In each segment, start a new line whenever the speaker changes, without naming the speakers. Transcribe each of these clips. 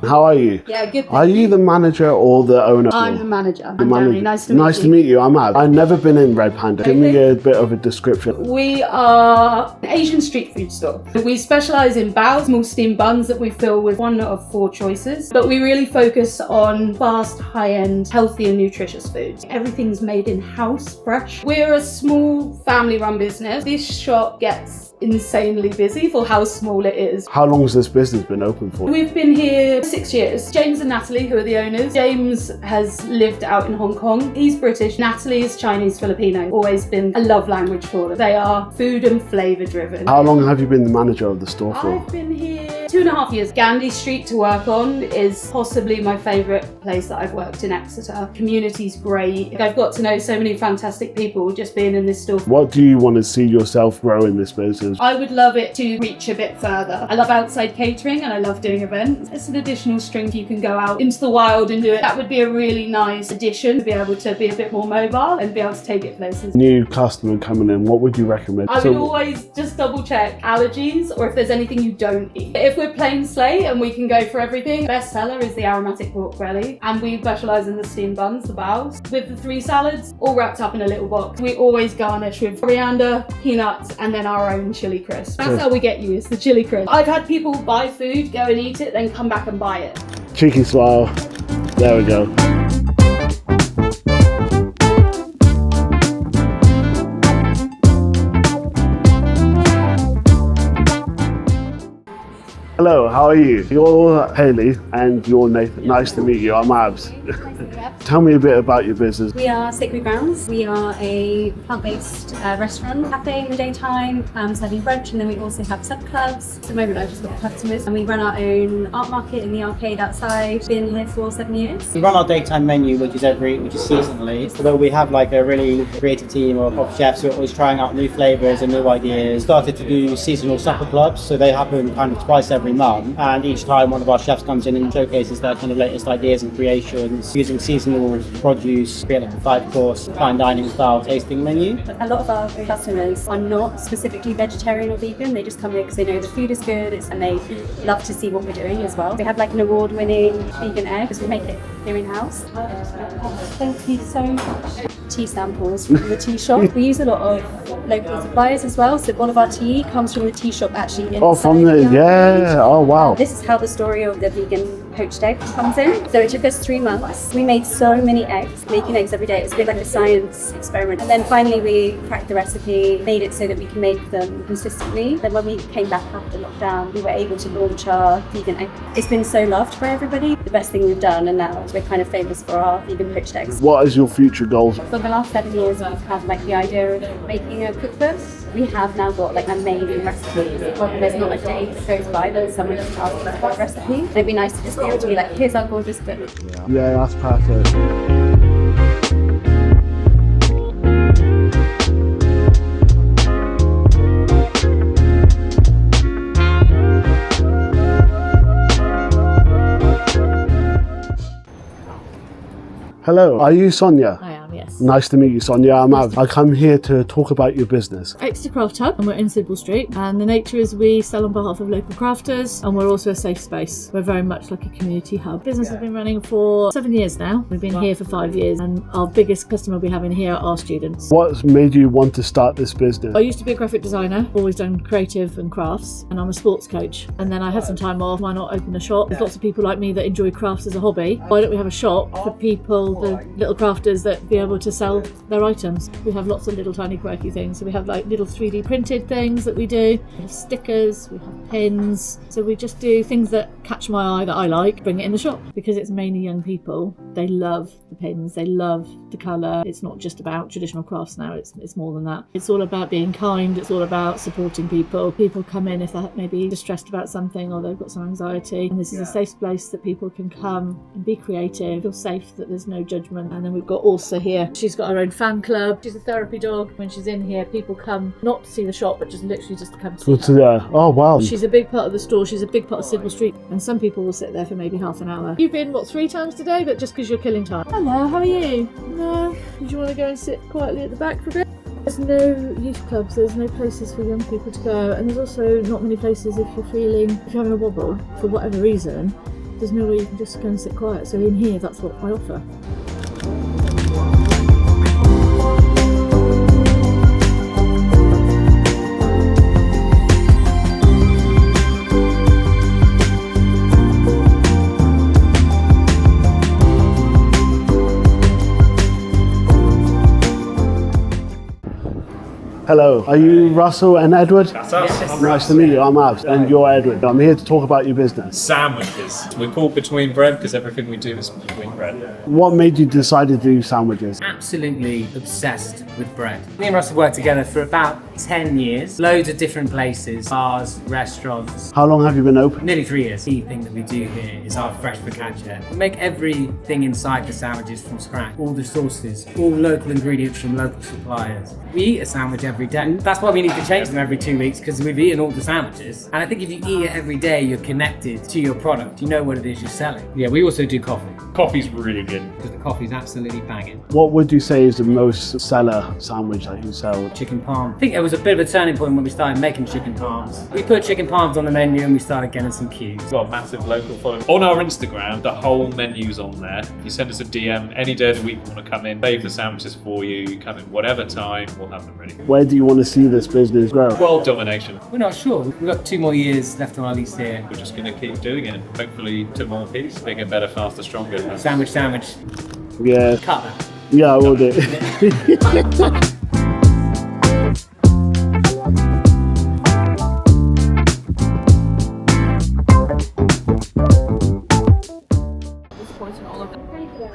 How are you?
Yeah, good.
Are you the manager or the owner?
I'm the manager. I'm
Dani.
Nice
to meet you. I'm Ab. I've never been in Red Panda. Give me a bit of a description.
We are an Asian street food store. We specialise in baos, small steamed buns that we fill with one of 4 choices. But we really focus on fast, high-end, healthy and nutritious foods. Everything's made in-house, fresh. We're a small family-run business. This shop gets insanely busy for how small it is.
How long has this business been open for?
We've been here 6 years. James and Natalie, who are the owners. James has lived out in Hong Kong. He's British. Natalie is Chinese Filipino. Always been a love language for them. They are food and flavour driven.
How long have you been the manager of the store for?
I've been here 2.5 years. Gandhi Street to work on is possibly my favourite place that I've worked in Exeter. Community's great. I've got to know so many fantastic people just being in this store.
What do you want to see yourself grow in this business?
I would love it to reach a bit further. I love outside catering and I love doing events. It's an additional string you can go out into the wild and do it. That would be a really nice addition to be able to be a bit more mobile and be able to take it places.
New customer coming in, what would you recommend?
I would always just double check allergies or if there's anything you don't eat. If we're plain slate and we can go for everything, best seller is the aromatic pork belly and we specialise in the steamed buns, the baos. With the 3 salads, all wrapped up in a little box. We always garnish with coriander, peanuts and then our own chilli crisp. That's how we get you, it's the chilli crisp. I've had people buy food, go and eat it, then come back and buy it.
Cheeky smile. There we go. Hello, how are you? You're Hayley and you're Nathan. Nice to meet you. I'm Abs. Tell me a bit about your business.
We are Sacred Grounds. We are a plant-based restaurant, cafe in the daytime, serving brunch, and then we also have sub-clubs. At the moment I've just got customers and we run our own art market in the arcade outside. Been here for 7 years.
We run our daytime menu, which is seasonally. Although we have like a really creative team of chefs who are always trying out new flavours and new ideas. Started to do seasonal supper clubs, so they happen kind of twice every month, and each time one of our chefs comes in and showcases their kind of latest ideas and creations using seasonal produce, create like a 5-course fine dining style tasting menu.
A lot of our customers are not specifically vegetarian or vegan, they just come here because they know the food is good and they love to see what we're doing as well. We have like an award-winning vegan egg because we make it here in-house. Thank you so much. Tea samples from the tea shop. We use a lot of local suppliers as well, so all of our tea comes from the tea shop actually.
Oh, from the, yeah, oh wow.
This is how the story of the vegan poached egg comes in. So it took us 3 months. We made so many eggs, making eggs every day. It was a bit like a science experiment. And then finally we cracked the recipe, made it so that we can make them consistently. Then when we came back after lockdown, we were able to launch our vegan egg. It's been so loved by everybody. The best thing we've done, and now we're kind of famous for our vegan poached eggs.
What is your future goals?
For the last 7 years, we've had like the idea of making a cookbook. We have now got like amazing recipes. There's not a day that goes by that someone doesn't ask us for a recipe. It'd be nice to just be able to be like, here's our gorgeous book.
Yeah, that's perfect. Hello, are you Sonya?
I am, yes.
Nice to meet you, Sonya. I'm Av. I come here to talk about your business.
Exeter Craft Hub, and we're in Sybil Street. And the nature is we sell on behalf of local crafters, and we're also a safe space. We're very much like a community hub. Business has been running for 7 years now. We've been here for 5 years, and our biggest customer we have in here are students.
What made you want to start this business?
I used to be a graphic designer, always done creative and crafts, and I'm a sports coach. And then I had some time off, why not open a shop? There's lots of people like me that enjoy crafts as a hobby. Why don't we have a shop for people, the little crafters that be able to sell their items? We have lots of little tiny quirky things. So we have like little 3D printed things that we do. We have stickers, we have pins. So we just do things that catch my eye that I like, bring it in the shop. Because it's mainly young people, they love the pins, they love the colour. It's not just about traditional crafts now, it's more than that. It's all about being kind, it's all about supporting people. People come in if they're maybe distressed about something or they've got some anxiety. And this is a safe place that people can come and be creative, feel safe, that there's no judgment. And then we've got Orsa here. She's got her own fan club. She's a therapy dog. When she's in here, people come not to see the shop, but just literally just to come to see her.
Oh wow.
She's a big part of the store. She's a big part of Sybil Street. And some people will sit there for maybe half an hour. You've been, 3 times today? But just because you're killing time. Hello, how are you? No? Did you want to go and sit quietly at the back for a bit? There's no youth clubs, there's no places for young people to go, and there's also not many places if you're having a wobble for whatever reason. there's nowhere you can just go and sit quiet. So in here, that's what I offer.
Hello, are you Russell and Edward?
That's us.
Yes.
Nice to meet you, I'm Abs, and you're Edward. I'm here to talk about your business.
Sandwiches. We call between bread because everything we do is between bread.
What made you decide to do sandwiches?
Absolutely obsessed with bread. Me and Russ have worked together for about 10 years. Loads of different places, bars, restaurants.
How long have you been open?
Nearly 3 years. The key thing that we do here is our fresh focaccia. We make everything inside the sandwiches from scratch. All the sauces, all local ingredients from local suppliers. We eat a sandwich every day. That's why we need to change them every 2 weeks, because we've eaten all the sandwiches. And I think if you eat it every day, you're connected to your product. You know what it is you're selling. Yeah, we also do coffee.
Coffee's really good.
Because the coffee's absolutely banging.
What would you say is the most seller sandwich that you sell?
Chicken palm. I think it was a bit of a turning point when we started making chicken palms. We put chicken palms on the menu and we started getting some queues.
We've got a massive local following. On our Instagram, the whole menu's on there. You send us a DM any day of the week you want to come in, save the sandwiches for you, you come in whatever time, we'll have them ready.
Where do you want to see this business grow?
World domination.
We're not sure. We've got 2 more years left on our lease here.
We're just going to keep doing it. Hopefully to more piece. Bigger, better, faster, stronger.
Sandwich.
Yeah,
Cut that.
yeah, I will do.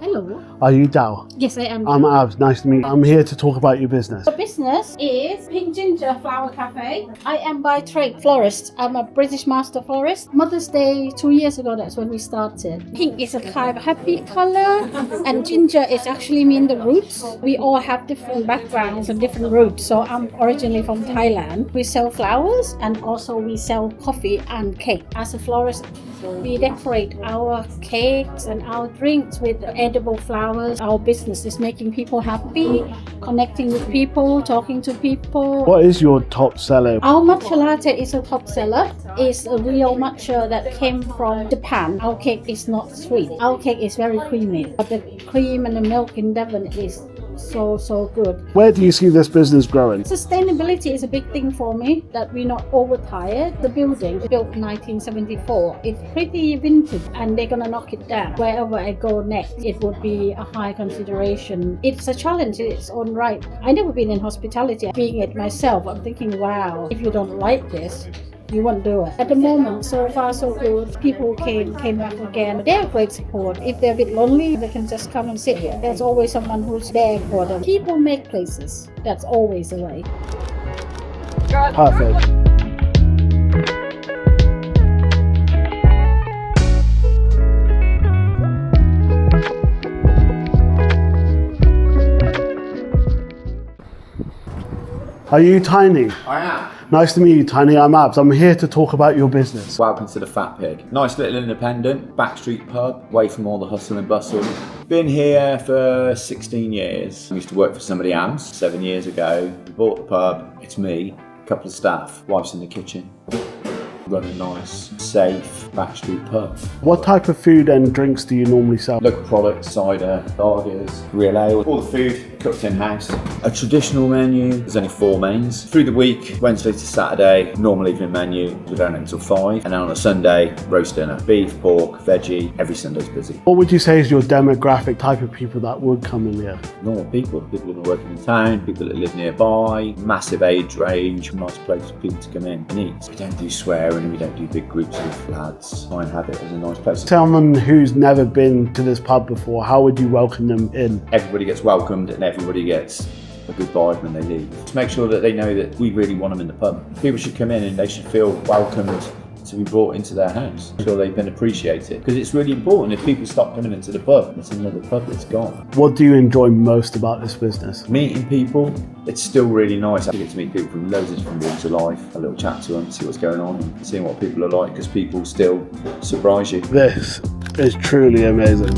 Hello.
Are you Dao?
Yes, I am.
I'm Abs, nice to meet you. I'm here to talk about your business.
The business is Pink Ginger Flower Cafe. I am by trade florist. I'm a British master florist. Mother's Day 2 years ago, that's when we started. Pink is a kind of happy color, and ginger is actually mean the roots. We all have different backgrounds and different roots. So I'm originally from Thailand. We sell flowers and also we sell coffee and cake. As a florist, we decorate our cakes and our drinks with edible flowers. Our business is making people happy, connecting with people, talking to people.
What is your top seller?
Our matcha latte is a top seller. It's a real matcha that came from Japan. Our cake is not sweet. Our cake is very creamy. But the cream and the milk in Devon is so good.
Where do you see this business growing?
Sustainability is a big thing for me, that we're not overtired. The building, built in 1974, it's pretty vintage and they're gonna knock it down. Wherever I go next, it would be a high consideration. It's a challenge in its own right. I've never been in hospitality. Being it myself, I'm thinking, wow, if you don't like this, you won't do it. At the moment, so far so good. People came back again. They're great support. If they're a bit lonely, they can just come and sit here. There's always someone who's there for them. People make places. That's always the way.
Perfect. Are you Tiny?
I am.
Nice to meet you, Tiny. I'm Abs. I'm here to talk about your business.
Welcome to the Fat Pig. Nice little independent, backstreet pub, away from all the hustle and bustle. Been here for 16 years. I used to work for somebody else 7 years ago. We bought the pub, it's me, a couple of staff, wife's in the kitchen. Run a nice, safe, backstreet pub.
What type of food and drinks do you normally sell?
Local products, cider, lagers, real ale, all the food cooked in-house. A traditional menu, there's only 4 mains. Through the week, Wednesday to Saturday, normal evening menu, we don't open until 5. And then on a Sunday, roast dinner. Beef, pork, veggie, every Sunday's busy.
What would you say is your demographic type of people that would come in here?
Normal people that are working in town, people that live nearby, massive age range, nice place for people to come in and eat. We don't do swearing, we don't do big groups of lads. Try and have it as a nice place.
Someone who's never been to this pub before, how would you welcome them in?
Everybody gets welcomed and everybody gets a good vibe when they leave. To make sure that they know that we really want them in the pub. People should come in and they should feel welcomed to be brought into their house. Make sure they've been appreciated. Because it's really important if people stop coming into the pub, it's another pub that's gone.
What do you enjoy most about this business?
Meeting people, it's still really nice. I get to meet people from loads of different walks of life, a little chat to them, see what's going on, and seeing what people are like, because people still surprise you.
This is truly amazing.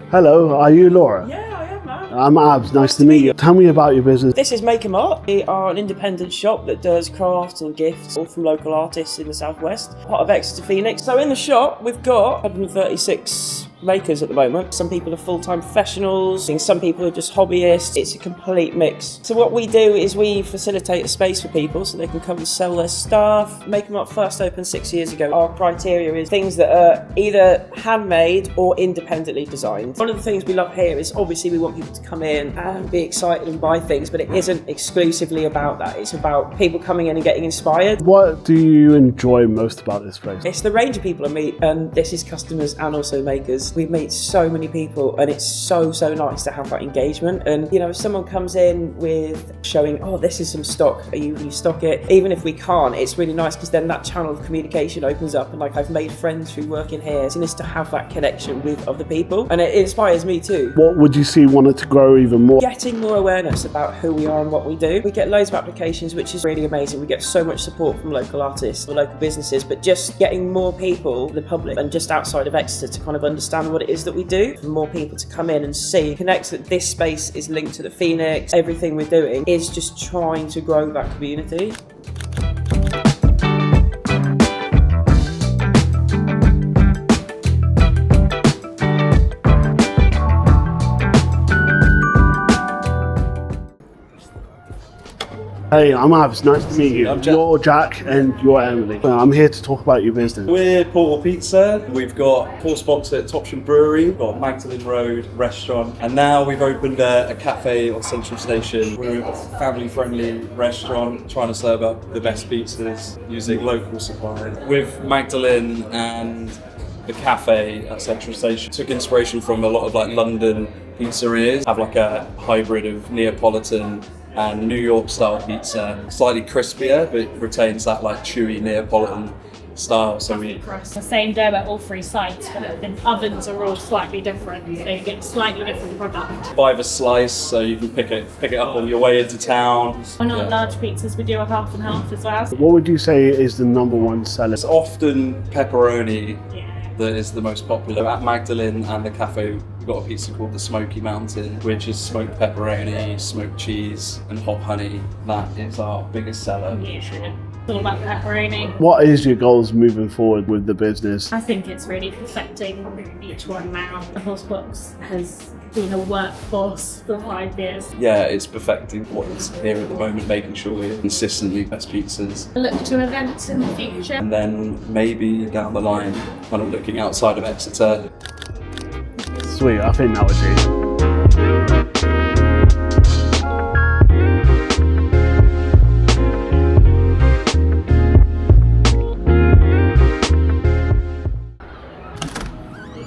Hello, are you Laura?
Yeah, I am, man.
I'm Abs, nice to meet you. Tell me about your business.
This is Mart. We are an independent shop that does crafts and gifts, all from local artists in the southwest, part of Exeter Phoenix. So in the shop, we've got 136 makers at the moment. Some people are full-time professionals, and some people are just hobbyists. It's a complete mix. So what we do is we facilitate a space for people so they can come and sell their stuff. Mart first opened 6 years ago. Our criteria is things that are either handmade or independently designed. One of the things we love here is obviously we want people to come in and be excited and buy things, but it isn't exclusively about that. It's about people coming in and getting inspired.
What do you enjoy most about this place?
It's the range of people I meet, and this is customers and also makers. We meet so many people, and it's so nice to have that engagement. And you know, if someone comes in with showing, oh, this is some stock, will you stock it? Even if we can't, it's really nice because then that channel of communication opens up, and like I've made friends through working here. It's nice to have that connection with other people, and it inspires me too.
What would you see wanted to grow even more?
Getting more awareness about who we are and what we do. We get loads of applications, which is really amazing. We get so much support from local artists or local businesses, but just getting more people, the public, and just outside of Exeter to kind of understand what it is that we do. For more people to come in and see, connect that this space is linked to the Phoenix. Everything we're doing is just trying to grow that community.
Hey, I'm Abs, nice to meet you. You're Jack and you're Emily. I'm here to talk about your business.
We're Portal Pizza. We've got 4 spots at Topsham Brewery, we've got Magdalen Road restaurant, and now we've opened a cafe on Central Station. We're a family-friendly restaurant trying to serve up the best pizzas using local suppliers. With Magdalen and the cafe at Central Station, took inspiration from a lot of like London pizzerias, have like a hybrid of Neapolitan and New York style pizza, slightly crispier, but retains that like chewy Neapolitan style. So we
the same dough at all 3 sites, but the ovens are all slightly different, so you get slightly different product.
buy the slice, so you can pick it up on your way into town.
On our large pizzas, we do a half and half as well.
What would you say is the #1 seller?
It's often pepperoni that is the most popular. At Magdalen and the cafe, we've got a pizza called the Smoky Mountain, which is smoked pepperoni, smoked cheese, and hot honey. That is our biggest seller.
Yeah, it's all about pepperoni.
What is your goals moving forward with the business?
I think it's really perfecting each one now. The Horse Box has been a workforce for 5 years.
Yeah, it's perfecting what's here at the moment, making sure we're consistently best pizzas.
Look to events in the future.
And then maybe down the line, kind of looking outside of Exeter.
Sweet, I think that would do.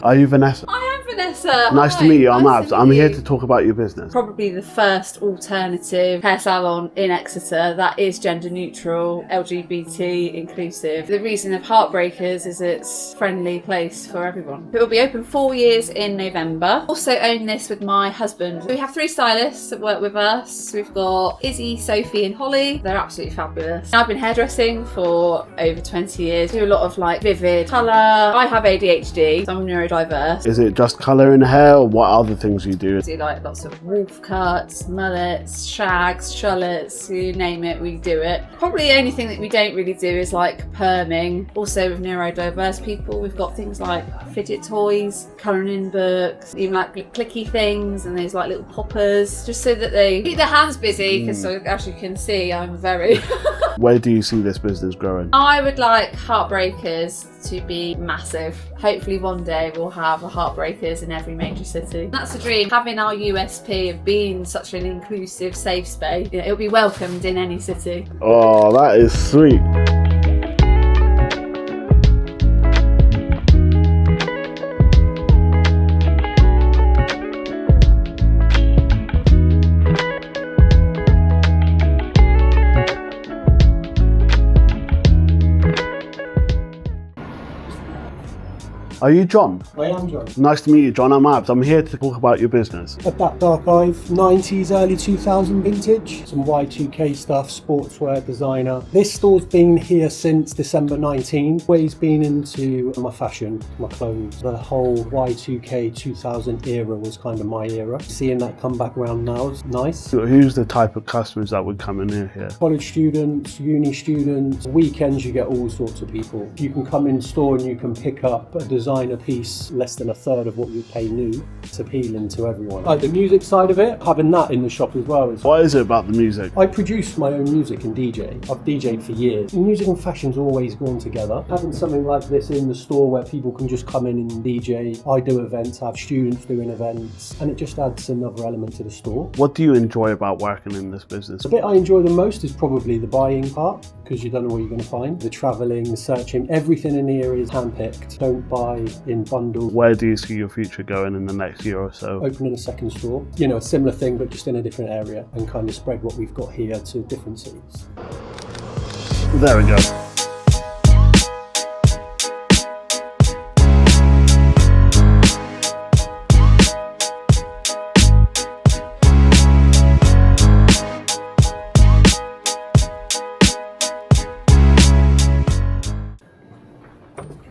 Are you Vanessa?
I am Vanessa.
Nice to
Hi,
meet you. I'm
nice
Abs.
to
I'm
meet
here
you.
to talk about your business.
Probably the first alternative hair salon in Exeter that is gender neutral, LGBT inclusive. The reason of Heartbreakers is it's a friendly place for everyone. It will be open 4 years in November. Also own this with my husband. We have 3 stylists that work with us. We've got Izzy, Sophie and Holly. They're absolutely fabulous. I've been hairdressing for over 20 years. Do a lot of like vivid colour. I have ADHD, so I'm neurodiverse.
Is it just colour in the hair, or what other things you do?
Do like lots of wolf cuts, mullets, shags, shullets, you name it, we do it. Probably the only thing that we don't really do is like perming. Also with neurodiverse people, we've got things like fidget toys, colouring in books, even like clicky things and those like little poppers, just so that they keep their hands busy, because as you can see, I'm very...
Where do you see this business growing?
I would like Heartbreakers to be massive. Hopefully one day we'll have a Heartbreakers in every major city. That's the dream, having our USP of being such an inclusive, safe space. It'll be welcomed in any city.
Oh, that is sweet. Are you John?
I am John.
Nice to meet you, John. I'm Abs. I'm here to talk about your business.
ADPT.archv, 90s, early 2000 vintage. Some Y2K stuff, sportswear, designer. This store's been here since December 19. Always been into my fashion, my clothes. The whole Y2K 2000 era was kind of my era. Seeing that come back around now is nice.
Who's the type of customers that would come in here?
College students, uni students. Weekends you get all sorts of people. You can come in store and you can pick up a designer piece less than a third of what you pay new. It's appealing to everyone. Like the music side of it, having that in the shop as well.
What is it about the music?
I produce my own music and DJ. I've DJed for years. Music and fashion's always gone together. Having something like this in the store where people can just come in and DJ. I do events, I have students doing events, and it just adds another element to the store.
What do you enjoy about working in this business?
The bit I enjoy the most is probably the buying part, because you don't know what you're going to find. The travelling, the searching, everything in here is handpicked. Don't buy in bundles.
Where do you see your future going in the next year or so?
Opening a second store. You know, a similar thing, but just in a different area, and kind of spread what we've got here to different cities.
There we go.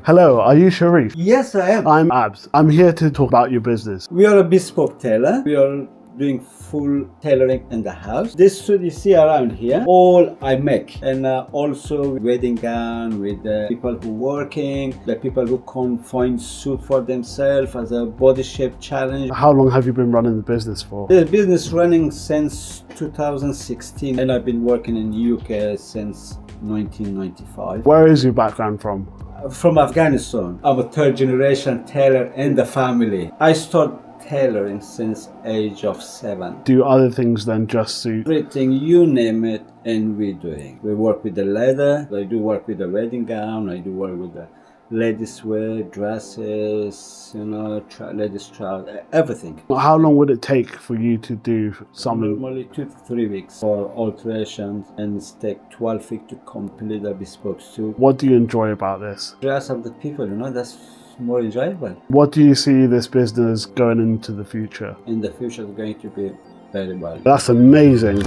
Hello, are you Sharif?
Yes, I am.
I'm Abs. I'm here to talk about your business.
We are a bespoke tailor. We are doing full tailoring in the house. This suit you see around here, all I make. And also wedding gown with the people who working, the people who can't find suit for themselves as a body shape challenge.
How long have you been running the business for?
The business running since 2016, and I've been working in the UK since 1995.
Where is your background from?
From Afghanistan. I'm a third generation tailor in the family. I started tailoring since age of 7.
Do other things than just suit?
Everything, you name it, and we're doing. We work with the leather. I do work with the wedding gown. I do work with the ladies wear, dresses, you know, ladies trousers, everything.
How long would it take for you to do something?
Normally 2 to 3 weeks for alterations, and it's take 12 weeks to complete a bespoke suit.
What do you enjoy about this?
Dress of the people, you know, that's more enjoyable.
What do you see this business going into the future?
In the future, it's going to be very well.
That's amazing.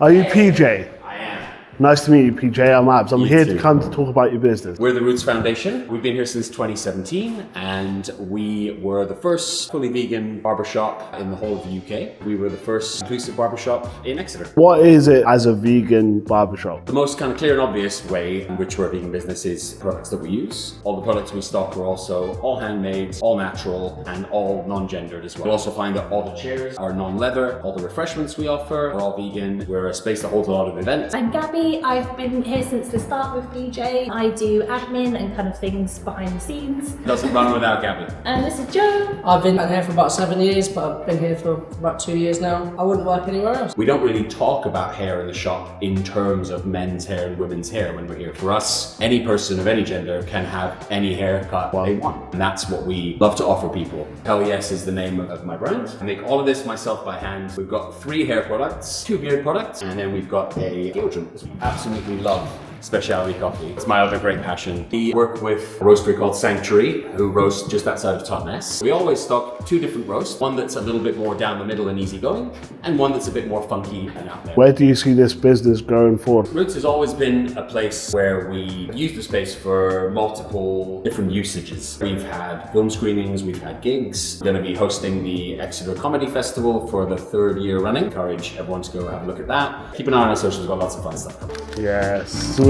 Are you PJ?
I am.
Nice to meet you, PJ. I'm Abs. I'm
You
here
too.
to come to talk about your business.
We're the Roots Foundation. We've been here since 2017, and we were the first fully vegan barbershop in the whole of the UK. We were the first inclusive barbershop in Exeter.
What is it as a vegan barbershop?
The most kind of clear and obvious way in which we're a vegan business is products that we use. All the products we stock are also all handmade, all natural, and all non-gendered as well. You'll also find that all the chairs are non-leather, all the refreshments we offer are all vegan. We're a space that holds a lot of events.
I'm Gabby. I've been here since the start with PJ. I do admin and kind of things behind the scenes.
Doesn't run without Gabby.
And this is Joe.
I've been here for about 7 years, but I've been here for about 2 years now. I wouldn't work anywhere else.
We don't really talk about hair in the shop in terms of men's hair and women's hair when we're here. For us, any person of any gender can have any haircut they want. And that's what we love to offer people. Hell Yes is the name of my brand. I make all of this myself by hand. We've got 3 hair products, 2 beard products, and then we've got a deodorant. We absolutely love specialty coffee. It's my other great passion. We work with a roastery called Sanctuary, who roast just outside of Totnes. We always stock 2 different roasts, one that's a little bit more down the middle and easygoing, and one that's a bit more funky and out there.
Where do you see this business going forward?
Roots has always been a place where we use the space for multiple different usages. We've had film screenings, we've had gigs. We're going to be hosting the Exeter Comedy Festival for the 3rd year running. Encourage everyone to go have a look at that. Keep an eye on our socials, we've got lots of fun stuff coming.
Yes, sweet.